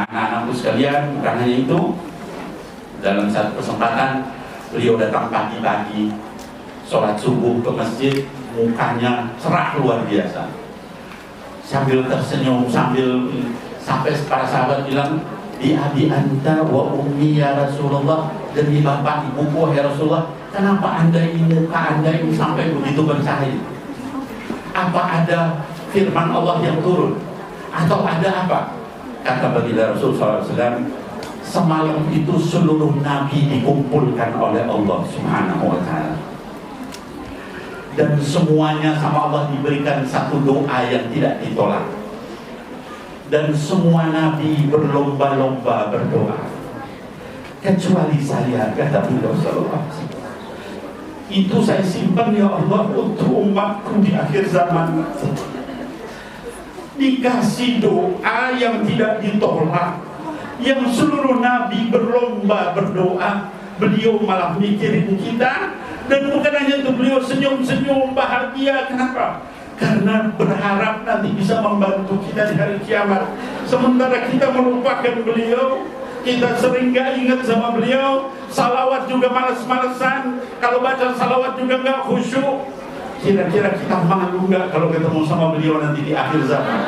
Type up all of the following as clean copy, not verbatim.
Anak-anakku sekalian, karena itu dalam satu kesempatan beliau datang pagi-pagi sholat subuh ke masjid, mukanya cerah luar biasa, sambil tersenyum, sampai para sahabat bilang, di abi anta wa ummi ya Rasulullah, demi bapak ibuku ya Rasulullah, kenapa anda ini muka anda ini sampai begitu bercahaya? Apa ada firman Allah yang turun? Atau ada apa? Kata baginda Rasul SAW, semalam itu seluruh nabi dikumpulkan oleh Allah Subhanahu wa Ta'ala, dan semuanya sama Allah diberikan satu doa yang tidak ditolak, dan semua nabi berlomba-lomba berdoa, kecuali saya, kata beliau sallallahu alaihi wasallam. Itu saya simpan ya Allah untuk umatku di akhir zaman, dikasih doa yang tidak ditolak, yang seluruh nabi berlomba berdoa, beliau malah mikirin kita. Dan bukan hanya itu, beliau senyum-senyum bahagia. Kenapa? Karena berharap nanti bisa membantu kita di hari kiamat. Sementara kita melupakan beliau, kita sering gak ingat sama beliau, salawat juga malas-malesan, kalau baca salawat juga gak khusyuk. Kira-kira kita malu gak kalau ketemu sama beliau nanti di akhir zaman?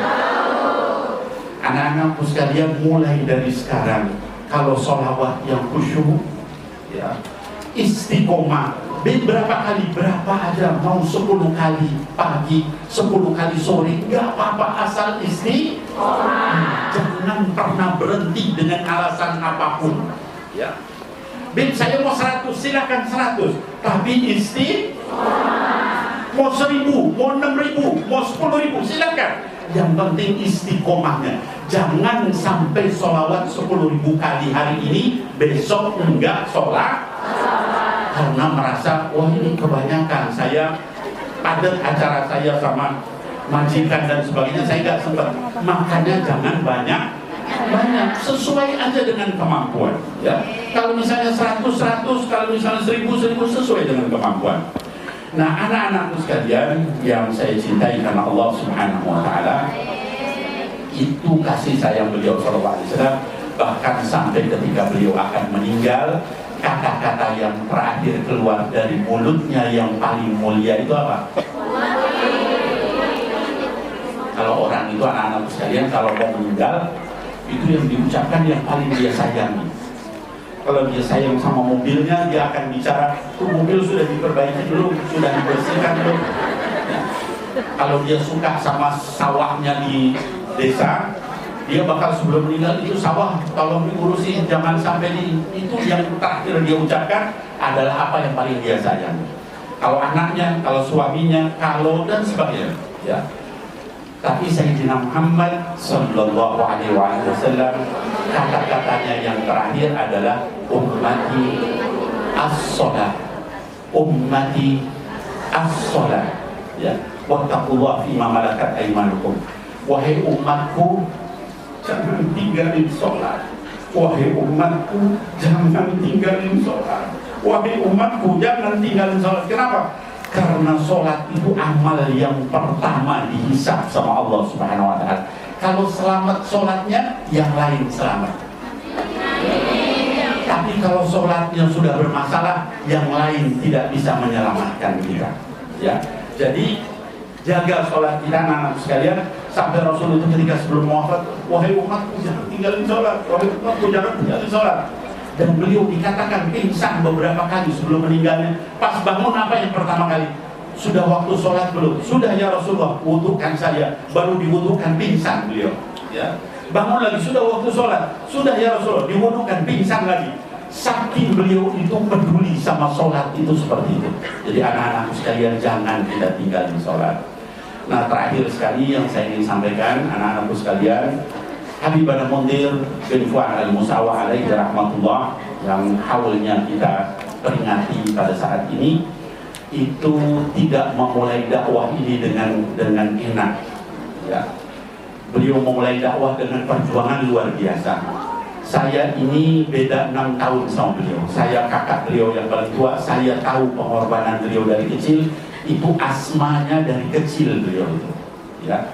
Anak-anakku sekalian, mulai dari sekarang, kalau salawat yang khusyuk, ya, istiqomah. Berapa kali, berapa aja, mau 10 kali pagi, 10 kali sore, gak apa-apa, asal istiqomah. Jangan pernah berhenti dengan alasan apapun, ya. Saya mau 100, silakan 100, tapi istiqomah. Mau 1000, mau 6000, mau 10.000, silakan. Yang penting istiqomahnya. Jangan sampai sholawat 10.000 kali hari ini, besok enggak sholat, karena merasa, wah ini kebanyakan, saya padat acara saya sama majikan dan sebagainya, saya enggak sempat. Makanya jangan banyak, sesuai aja dengan kemampuan, ya. Kalau misalnya 100, kalau misalnya 1000, sesuai dengan kemampuan. Nah, anak-anakku sekalian yang saya cintai karena Allah Subhanahu wa Ta'ala, itu kasih sayang beliau sallallahu alaihi wasallam, bahkan sampai ketika beliau akan meninggal, kata-kata yang terakhir keluar dari mulutnya yang paling mulia itu apa? Kalau orang itu, anak-anakku sekalian, kalau mau meninggal, itu yang diucapkan yang paling dia sayangi. Kalau dia sayang sama mobilnya, dia akan bicara, tuh mobil sudah diperbaiki belum, sudah dibersihkan belum, ya. Kalau dia suka sama sawahnya di desa, dia bakal sebelum meninggal, itu sawah tolong diurusin, jangan sampai itu yang terakhir dia ucapkan adalah apa yang paling dia sayang. Kalau anaknya, kalau suaminya, kalau dan sebagainya, ya. Tapi Sayyidina Muhammad sallallahu alaihi wasallam, kata-katanya yang terakhir adalah ummati as-shalah, ummati as-shalah, ya. Wattaqullaha fima malakat aymanukum. Wahai umatku, jangan tinggalin sholat. Wahai umatku, jangan tinggalin sholat. Wahai umatku, jangan tinggalin sholat. Kenapa? Karena sholat itu amal yang pertama dihisab sama Allah Subhanahu wa Ta'ala. Kalau selamat sholatnya, yang lain selamat. Tapi kalau sholatnya sudah bermasalah, yang lain tidak bisa menyelamatkan kita, ya. Jadi jaga sholat kita, anak-anak sekalian. Sampai Rasul itu ketika sebelum wafat, wahai umatku jangan tinggalin sholat, wahai umatku jangan tinggalin sholat. Dan beliau dikatakan pingsan beberapa kali sebelum meninggalnya. Pas bangun, apa yang pertama kali? Sudah waktu sholat belum? Sudah ya Rasulullah, wudukan saya. Baru diwudukan, pingsan beliau, ya. Bangun lagi, sudah waktu sholat. Sudah ya Rasulullah, diwudukan, pingsan lagi. Saking beliau itu peduli sama sholat itu seperti itu. Jadi anak-anak sekalian, jangan kita tinggalin sholat. Nah, terakhir sekali yang saya ingin sampaikan, anak-anakku sekalian, Habibana Mundir bin Fuad al-Musawah alaihi rahmatullah, yang haulnya kita peringati pada saat ini, itu tidak memulai dakwah ini dengan enak, ya. Beliau memulai dakwah dengan perjuangan luar biasa. Saya ini beda 6 tahun sama beliau. Saya kakak beliau yang paling tua. Saya tahu pengorbanan beliau dari kecil. Itu asmanya dari kecil beliau itu, ya.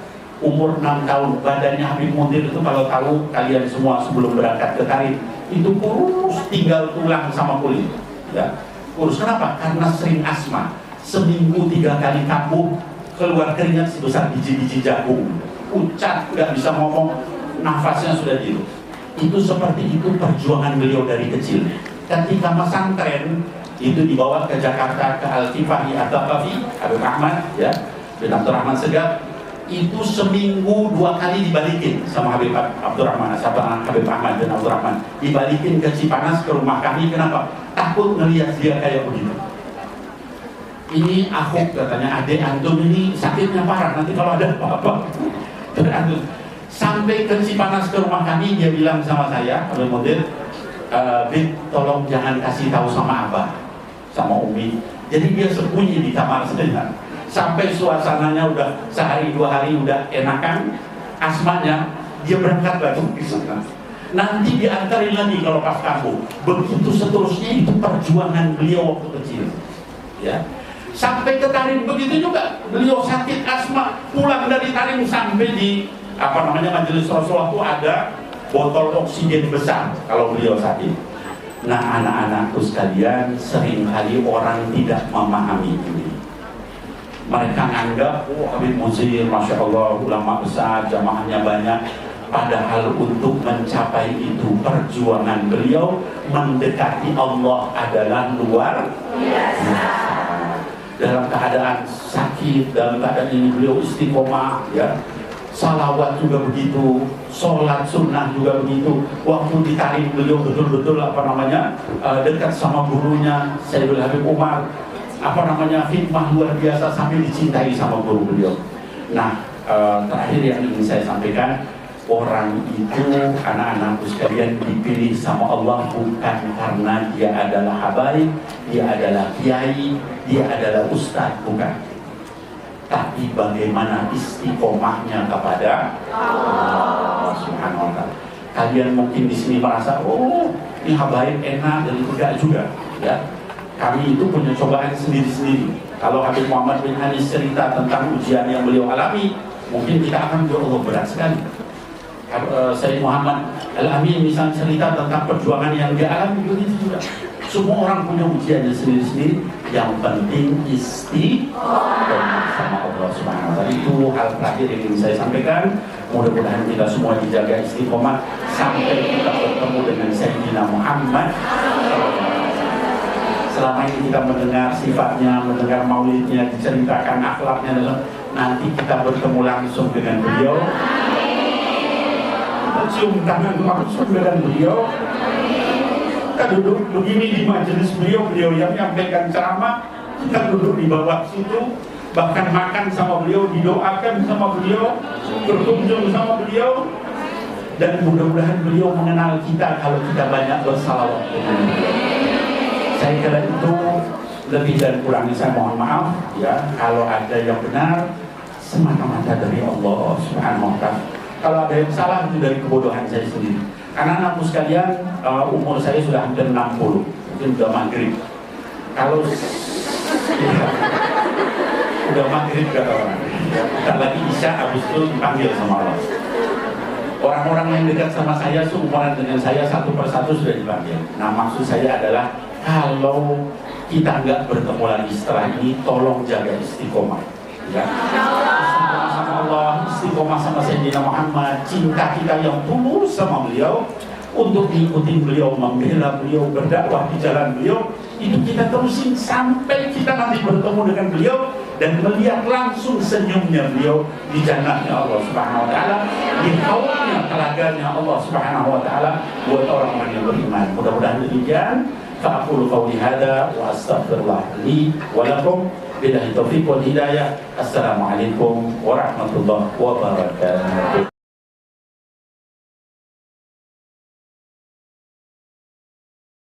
umur 6 tahun. Badannya Habib Mundir itu kalau tahu kalian semua sebelum berangkat ke Tarim, itu kurus, tinggal tulang sama kulit. Ya, kurus. Kenapa? Karena sering asma. Seminggu 3 kali kambuh, keluar keringat sebesar biji-biji jagung. Ucat, nggak bisa ngomong, nafasnya sudah gitu. Itu seperti itu perjuangan beliau dari kecil. Ketika pesantren itu dibawa ke Jakarta, ke Al-Tifahi At-Taqafi, Habib Ahmad, ya, bin Abdurrahman Segaf, itu seminggu 2 kali dibalikin sama Habib Abdurrahman, sama Habib Ahmad bin Abdurrahman, dibalikin ke Cipanas, ke rumah kami. Kenapa? Takut ngelihat dia kayak begitu. Ini aku katanya, adik antum ini sakitnya parah, nanti kalau ada apa-apa. Sampai ke Cipanas, ke rumah kami, dia bilang sama saya, Habib Mundir, Bib, tolong jangan kasih tahu sama Abah, sama Umi. Jadi dia sembunyi di kamar sendiri. Sampai suasananya udah sehari 2 hari udah enakan asmanya, dia berangkat lagi ke sana. Nanti diantarin lagi kalau pas kampung. Begitu seterusnya, itu perjuangan beliau waktu kecil. Ya. Sampai ke Tarim begitu juga. Beliau sakit asma, pulang dari Tarim sampai di majelis Rasulullah itu ada botol oksigen besar kalau beliau sakit. Nah, anak-anakku sekalian, seringkali orang tidak memahami ini. Mereka anggap, Habib Mundir, Masya Allah, ulama besar, jamaahnya banyak. Padahal untuk mencapai itu, perjuangan beliau mendekati Allah adalah luar biasa. Dalam keadaan sakit, dalam keadaan ini beliau istiqomah, ya. Salawat juga begitu, sholat sunnah juga begitu. Waktu di Tarim beliau betul-betul dekat sama gurunya Sayyidul Habib Umar, khidmah luar biasa sampai dicintai sama guru beliau. Nah, terakhir yang ingin saya sampaikan, orang itu, anak-anakku sekalian, dipilih sama Allah bukan karena dia adalah habaib, dia adalah kiai, dia adalah ustadz, bukan. Tapi bagaimana istiqomahnya kepada Allah Subhanahu wa ta'ala. Kalian mungkin di sini merasa, oh ini habaib enak, dan tidak juga, ya. Kami itu punya cobaan sendiri-sendiri. Kalau Habib Muhammad bin Hanis cerita tentang ujian yang beliau alami, mungkin kita akan ya Allah, berat sekali. Sayyid Muhammad Al-Amin misalnya cerita tentang perjuangan yang dia alami, begitu juga. Semua orang punya ujiannya sendiri-sendiri. Yang penting istiqomah sama Allah Subhanahu wa ta'ala. Itu hal terakhir yang ingin saya sampaikan. Mudah-mudahan kita semua dijaga istiqomah sampai kita bertemu dengan Sayyidina Muhammad. Selama ini kita mendengar sifatnya, mendengar maulidnya, diceritakan akhlaknya, nanti kita bertemu langsung dengan beliau, kita cium tangan langsung dengan beliau, kita duduk begini di majelis beliau yang menyampaikan ceramah, kita duduk di bawah situ, bahkan makan sama beliau, didoakan sama beliau, berkunjung sama beliau, dan mudah-mudahan beliau mengenal kita kalau kita banyak bersalawat dengan beliau. Saya kira itu lebih dan kurangnya saya mohon maaf, ya. Kalau ada yang benar, semata-mata dari Allah Subhanahu wa ta'ala. Kalau ada yang salah, itu dari kebodohan saya sendiri. Karena anakku sekalian, umur saya sudah hampir 60, mungkin sudah maghrib. Kalau ya, udah maghrib kata orang, kita lagi isya, habis itu dipanggil sama Allah. Orang-orang yang dekat sama saya, seumuran dengan saya, satu persatu sudah dipanggil. Nah, maksud saya adalah, kalau kita nggak bertemu lagi setelah ini, tolong jaga istiqomah, ya. Istiqomah sama Allah, istiqomah sama Sayyidina Muhammad, cinta kita yang tulus sama beliau, untuk mengikuti beliau, membela beliau, berdakwah di jalan beliau, itu kita terusin sampai kita nanti bertemu dengan beliau dan melihat langsung senyumnya beliau di jannahnya Allah Subhanahu wa ta'ala, di haulnya, telaganya Allah Subhanahu wa ta'ala buat orang-orang yang beriman. Mudah-mudahan demikian. فأقول قولي هذا وأستغفر الله لي ولكم بالله التوفيق والهداية. السلام عليكم ورحمة الله وبركاته.